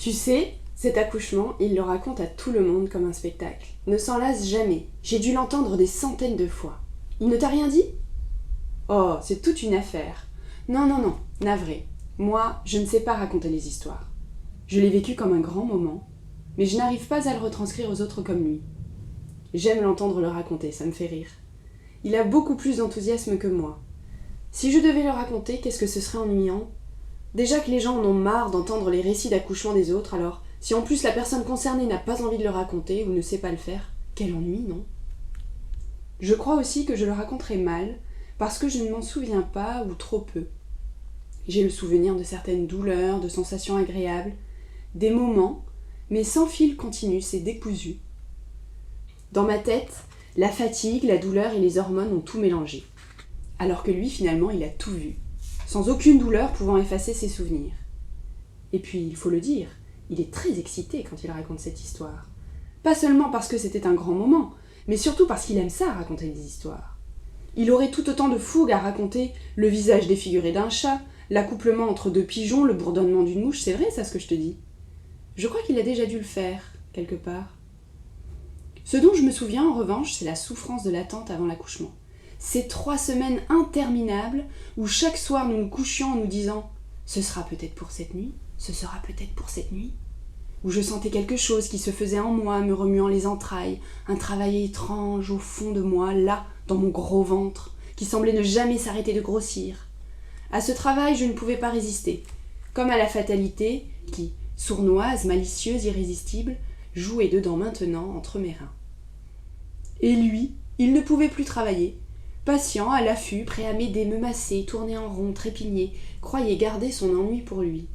Tu sais, cet accouchement, il le raconte à tout le monde comme un spectacle. Ne s'en lasse jamais. J'ai dû l'entendre des centaines de fois. Il ne t'a rien dit ? Oh, c'est toute une affaire. Non, navré. Moi, je ne sais pas raconter les histoires. Je l'ai vécu comme un grand moment, mais je n'arrive pas à le retranscrire aux autres comme lui. J'aime l'entendre le raconter, ça me fait rire. Il a beaucoup plus d'enthousiasme que moi. Si je devais le raconter, qu'est-ce que ce serait ennuyant ? Déjà que les gens en ont marre d'entendre les récits d'accouchement des autres, alors si en plus la personne concernée n'a pas envie de le raconter ou ne sait pas le faire, quel ennui, non ? Je crois aussi que je le raconterai mal, parce que je ne m'en souviens pas ou trop peu. J'ai le souvenir de certaines douleurs, de sensations agréables, des moments, mais sans fil continu, c'est décousu. Dans ma tête, la fatigue, la douleur et les hormones ont tout mélangé. Alors que lui, finalement, il a tout vu, sans aucune douleur pouvant effacer ses souvenirs. Et puis, il faut le dire, il est très excité quand il raconte cette histoire. Pas seulement parce que c'était un grand moment, mais surtout parce qu'il aime ça, raconter des histoires. Il aurait tout autant de fougue à raconter le visage défiguré d'un chat, l'accouplement entre deux pigeons, le bourdonnement d'une mouche, c'est vrai ça ce que je te dis. Je crois qu'il a déjà dû le faire, quelque part. Ce dont je me souviens, en revanche, c'est la souffrance de l'attente avant l'accouchement. Ces 3 semaines interminables où chaque soir nous nous couchions en nous disant « Ce sera peut-être pour cette nuit, ce sera peut-être pour cette nuit », où je sentais quelque chose qui se faisait en moi, me remuant les entrailles, un travail étrange au fond de moi, là, dans mon gros ventre, qui semblait ne jamais s'arrêter de grossir. À ce travail, je ne pouvais pas résister, comme à la fatalité qui, sournoise, malicieuse, irrésistible, jouait dedans maintenant entre mes reins. Et lui, il ne pouvait plus travailler. Patient, à l'affût, prêt à m'aider, me masser, tourner en rond, trépigner, croyait garder son ennui pour lui.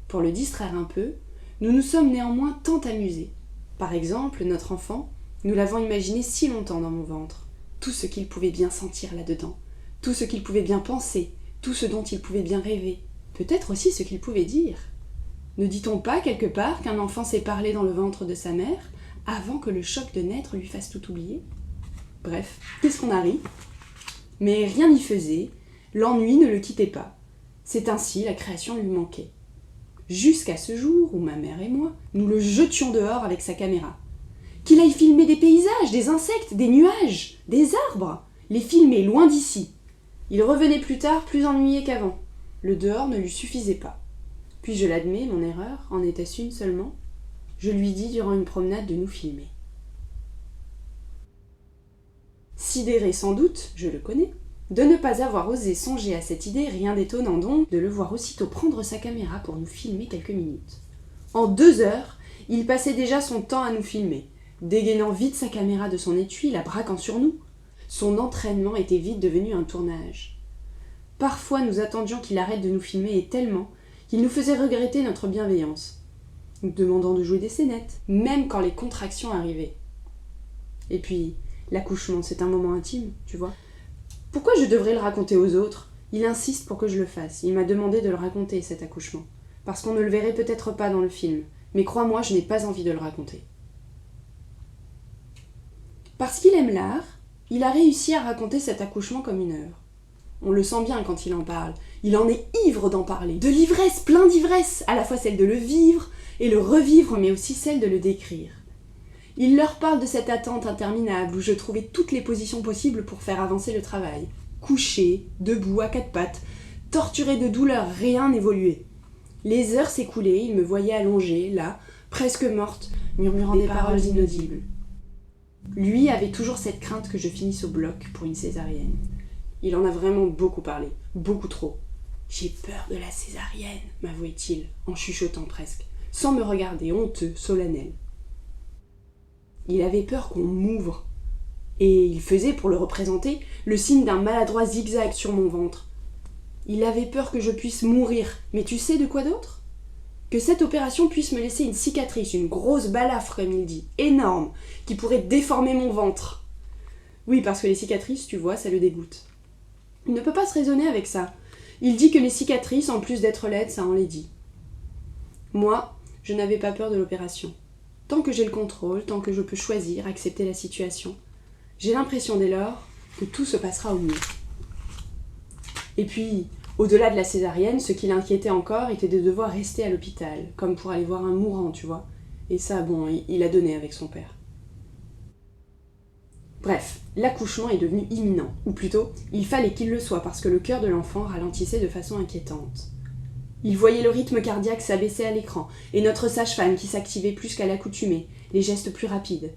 Pour le distraire un peu, nous nous sommes néanmoins tant amusés. Par exemple, notre enfant, nous l'avons imaginé si longtemps dans mon ventre. Tout ce qu'il pouvait bien sentir là-dedans, tout ce qu'il pouvait bien penser, tout ce dont il pouvait bien rêver, peut-être aussi ce qu'il pouvait dire. Ne dit-on pas quelque part qu'un enfant sait parler dans le ventre de sa mère avant que le choc de naître lui fasse tout oublier ? Bref, qu'est-ce qu'on a ri ? Mais rien n'y faisait, l'ennui ne le quittait pas. C'est ainsi, la création lui manquait. Jusqu'à ce jour où ma mère et moi, nous le jetions dehors avec sa caméra. Qu'il aille filmer des paysages, des insectes, des nuages, des arbres, les filmer loin d'ici. Il revenait plus tard, plus ennuyé qu'avant. Le dehors ne lui suffisait pas. Puis je l'admets, mon erreur, en était-ce une seulement ? Je lui dis durant une promenade de nous filmer. Sidéré sans doute, je le connais, de ne pas avoir osé songer à cette idée, rien d'étonnant donc de le voir aussitôt prendre sa caméra pour nous filmer quelques minutes. En 2 heures, il passait déjà son temps à nous filmer, dégainant vite sa caméra de son étui, la braquant sur nous. Son entraînement était vite devenu un tournage. Parfois nous attendions qu'il arrête de nous filmer et tellement qu'il nous faisait regretter notre bienveillance, nous demandant de jouer des scénettes, même quand les contractions arrivaient. Et puis, l'accouchement, c'est un moment intime, tu vois. Pourquoi je devrais le raconter aux autres ? Il insiste pour que je le fasse. Il m'a demandé de le raconter, cet accouchement. Parce qu'on ne le verrait peut-être pas dans le film. Mais crois-moi, je n'ai pas envie de le raconter. Parce qu'il aime l'art, il a réussi à raconter cet accouchement comme une œuvre. On le sent bien quand il en parle. Il en est ivre d'en parler. De l'ivresse, plein d'ivresse. À la fois celle de le vivre et le revivre, mais aussi celle de le décrire. Il leur parle de cette attente interminable où je trouvais toutes les positions possibles pour faire avancer le travail. Couché, debout, à 4 pattes, torturé de douleur, rien n'évoluait. Les heures s'écoulaient, il me voyait allongée, là, presque morte, murmurant des paroles inaudibles. Lui avait toujours cette crainte que je finisse au bloc pour une césarienne. Il en a vraiment beaucoup parlé, beaucoup trop. « J'ai peur de la césarienne », m'avouait-il, en chuchotant presque, sans me regarder, honteux, solennel. Il avait peur qu'on m'ouvre, et il faisait, pour le représenter, le signe d'un maladroit zigzag sur mon ventre. Il avait peur que je puisse mourir, mais tu sais de quoi d'autre ? Que cette opération puisse me laisser une cicatrice, une grosse balafre, comme il dit, énorme, qui pourrait déformer mon ventre. Oui, parce que les cicatrices, tu vois, ça le dégoûte. Il ne peut pas se raisonner avec ça. Il dit que les cicatrices, en plus d'être laides, ça enlaidit. Moi, je n'avais pas peur de l'opération. Tant que j'ai le contrôle, tant que je peux choisir, accepter la situation, j'ai l'impression dès lors que tout se passera au mieux. Et puis, Au-delà de la césarienne, ce qui l'inquiétait encore était de devoir rester à l'hôpital, comme pour aller voir un mourant, tu vois. Et ça, bon, il a donné avec son père. Bref, l'accouchement est devenu imminent, ou plutôt, il fallait qu'il le soit parce que le cœur de l'enfant ralentissait de façon inquiétante. Il voyait le rythme cardiaque s'abaisser à l'écran, et notre sage-femme qui s'activait plus qu'à l'accoutumée, les gestes plus rapides.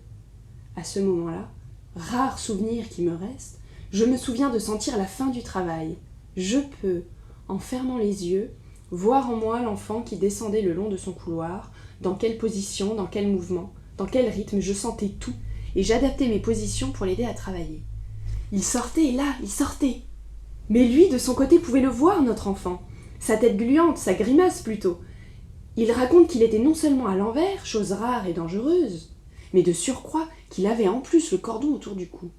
À ce moment-là, rare souvenir qui me reste, je me souviens de sentir la fin du travail. Je peux, en fermant les yeux, voir en moi l'enfant qui descendait le long de son couloir, dans quelle position, dans quel mouvement, dans quel rythme, je sentais tout, et j'adaptais mes positions pour l'aider à travailler. Il sortait, là, il sortait. Mais lui, de son côté, pouvait le voir, notre enfant. Sa tête gluante, sa grimace plutôt. Il raconte qu'il était non seulement à l'envers, chose rare et dangereuse, mais de surcroît qu'il avait en plus le cordon autour du cou.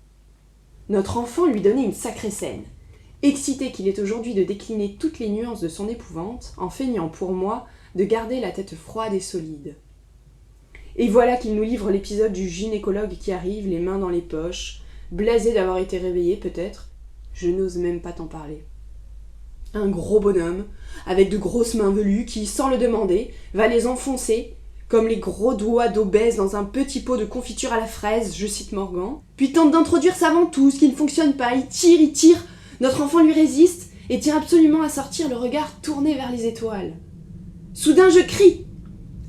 Notre enfant lui donnait une sacrée scène. Excité qu'il est aujourd'hui de décliner toutes les nuances de son épouvante, en feignant pour moi de garder la tête froide et solide. Et voilà qu'il nous livre l'épisode du gynécologue qui arrive, les mains dans les poches, blasé d'avoir été réveillé peut-être. Je n'ose même pas t'en parler. Un gros bonhomme, avec de grosses mains velues, qui, sans le demander, va les enfoncer, comme les gros doigts d'obèse dans un petit pot de confiture à la fraise, je cite Morgan, puis tente d'introduire sa ventouse qui ne fonctionne pas, il tire, notre enfant lui résiste et tient absolument à sortir le regard tourné vers les étoiles. Soudain je crie,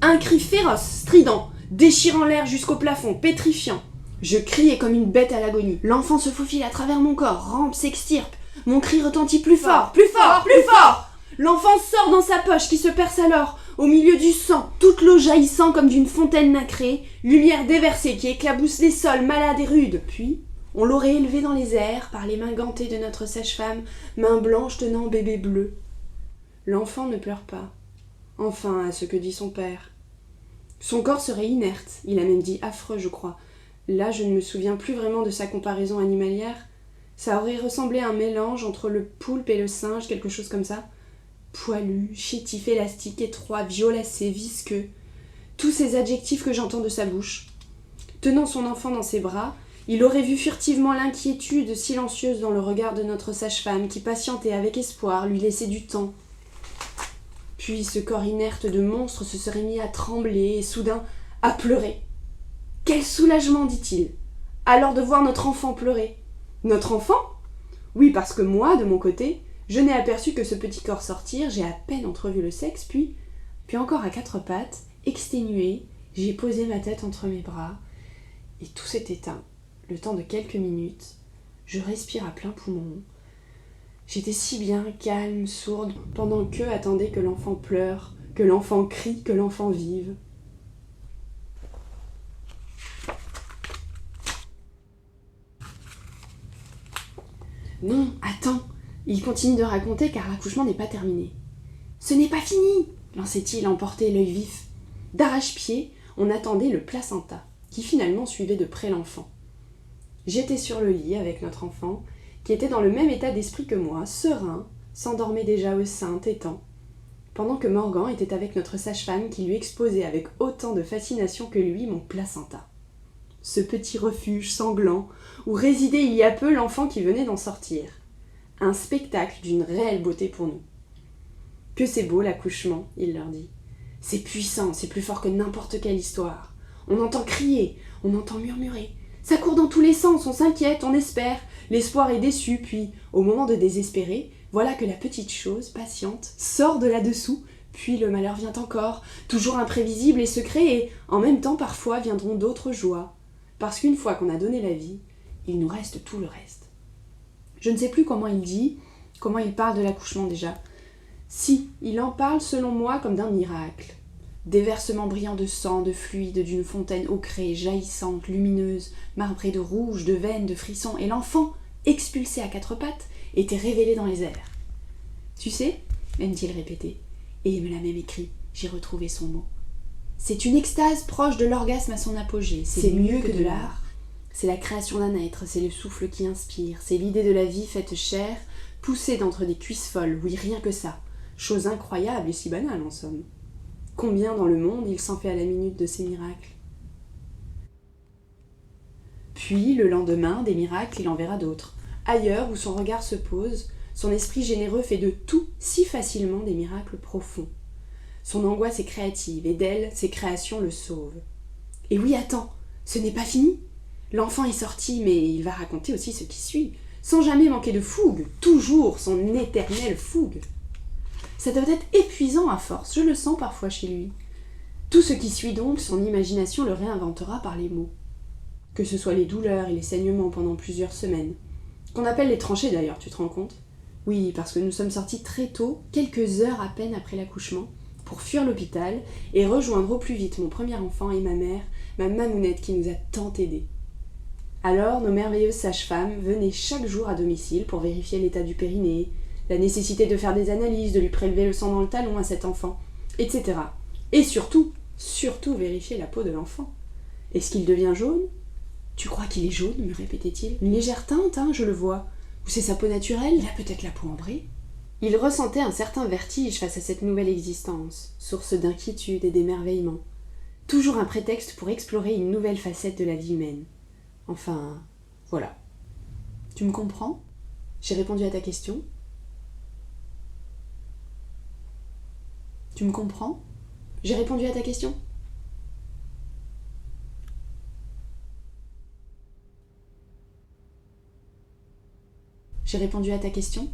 un cri féroce, strident, déchirant l'air jusqu'au plafond, pétrifiant. Je criais comme une bête à l'agonie. L'enfant se faufile à travers mon corps, rampe, s'extirpe. Mon cri retentit plus fort, plus fort, plus fort. L'enfant sort dans sa poche qui se perce alors, au milieu du sang, toute l'eau jaillissant comme d'une fontaine nacrée, lumière déversée qui éclabousse les sols malades et rudes. Puis, on l'aurait élevé dans les airs par les mains gantées de notre sage-femme, mains blanches tenant bébé bleu. L'enfant ne pleure pas. Enfin, à ce que dit son père. Son corps serait inerte, il a même dit affreux, je crois. Là, je ne me souviens plus vraiment de sa comparaison animalière. Ça aurait ressemblé à un mélange entre le poulpe et le singe, quelque chose comme ça. Poilu, chétif, élastique, étroit, violacé, visqueux. Tous ces adjectifs que j'entends de sa bouche. Tenant son enfant dans ses bras, il aurait vu furtivement l'inquiétude silencieuse dans le regard de notre sage-femme qui patientait avec espoir, lui laissait du temps. Puis ce corps inerte de monstre se serait mis à trembler et soudain à pleurer. Quel soulagement, dit-il, alors de voir notre enfant pleurer. Notre enfant ? Oui, parce que moi, de mon côté, je n'ai aperçu que ce petit corps sortir, j'ai à peine entrevu le sexe, puis encore à quatre pattes, exténuée, j'ai posé ma tête entre mes bras, et tout s'est éteint. Le temps de quelques minutes, je respire à plein poumon. J'étais si bien, calme, sourde, pendant qu'eux attendaient que l'enfant pleure, que l'enfant crie, que l'enfant vive. Non, attends, il continue de raconter car l'accouchement n'est pas terminé. Ce n'est pas fini, lançait-il emporté l'œil vif. D'arrache-pied, on attendait le placenta, qui finalement suivait de près l'enfant. J'étais sur le lit avec notre enfant, qui était dans le même état d'esprit que moi, serein, s'endormait déjà au sein, tétant, pendant que Morgan était avec notre sage-femme qui lui exposait avec autant de fascination que lui mon placenta. Ce petit refuge sanglant où résidait il y a peu l'enfant qui venait d'en sortir. Un spectacle d'une réelle beauté pour nous. Que c'est beau l'accouchement, il leur dit. C'est puissant, c'est plus fort que n'importe quelle histoire. On entend crier, on entend murmurer. Ça court dans tous les sens, on s'inquiète, on espère. L'espoir est déçu, puis, au moment de désespérer, voilà que la petite chose, patiente, sort de là-dessous, puis le malheur vient encore, toujours imprévisible et secret, et en même temps parfois viendront d'autres joies. Parce qu'une fois qu'on a donné la vie, il nous reste tout le reste. Je ne sais plus comment il dit, comment il parle de l'accouchement déjà. Si, il en parle selon moi comme d'un miracle. Déversement brillant de sang, de fluide, d'une fontaine ocrée, jaillissante, lumineuse, marbrée de rouge, de veines, de frissons, et l'enfant, expulsé à quatre pattes, était révélé dans les airs. Tu sais, aime-t-il répéter, et il me l'a même écrit, j'ai retrouvé son mot. C'est une extase proche de l'orgasme à son apogée, c'est mieux que de l'art. C'est la création d'un être, c'est le souffle qui inspire, c'est l'idée de la vie faite chair, poussée d'entre des cuisses folles, oui rien que ça. Chose incroyable et si banale en somme. Combien dans le monde il s'en fait à la minute de ces miracles. Puis, le lendemain, des miracles, il en verra d'autres. Ailleurs où son regard se pose, Son esprit généreux fait de tout si facilement des miracles profonds. Son angoisse est créative et d'elle, ses créations le sauvent. Et oui, attends, ce n'est pas fini. L'enfant est sorti, mais il va raconter aussi ce qui suit, sans jamais manquer de fougue, toujours son éternelle fougue. Ça doit être épuisant à force, je le sens parfois chez lui. Tout ce qui suit donc, son imagination le réinventera par les mots. Que ce soit les douleurs et les saignements pendant plusieurs semaines. Qu'on appelle les tranchées d'ailleurs, tu te rends compte ? Oui, parce que nous sommes sortis très tôt, quelques heures à peine après l'accouchement, pour fuir l'hôpital et rejoindre au plus vite mon premier enfant et ma mère, ma Mamounette qui nous a tant aidés. Alors, nos merveilleuses sages-femmes venaient chaque jour à domicile pour vérifier l'état du périnée, la nécessité de faire des analyses, de lui prélever le sang dans le talon à cet enfant, etc. Et surtout vérifier la peau de l'enfant. Est-ce qu'il devient jaune ? Tu crois qu'il est jaune, me répétait-il. Une légère teinte, hein, je le vois. Ou c'est sa peau naturelle ? Il a peut-être la peau ambrée. Il ressentait un certain vertige face à cette nouvelle existence, source d'inquiétude et d'émerveillement. Toujours un prétexte pour explorer une nouvelle facette de la vie humaine. Enfin, voilà. Tu me comprends ? J'ai répondu à ta question ? Tu me comprends ? J'ai répondu à ta question ? J'ai répondu à ta question ?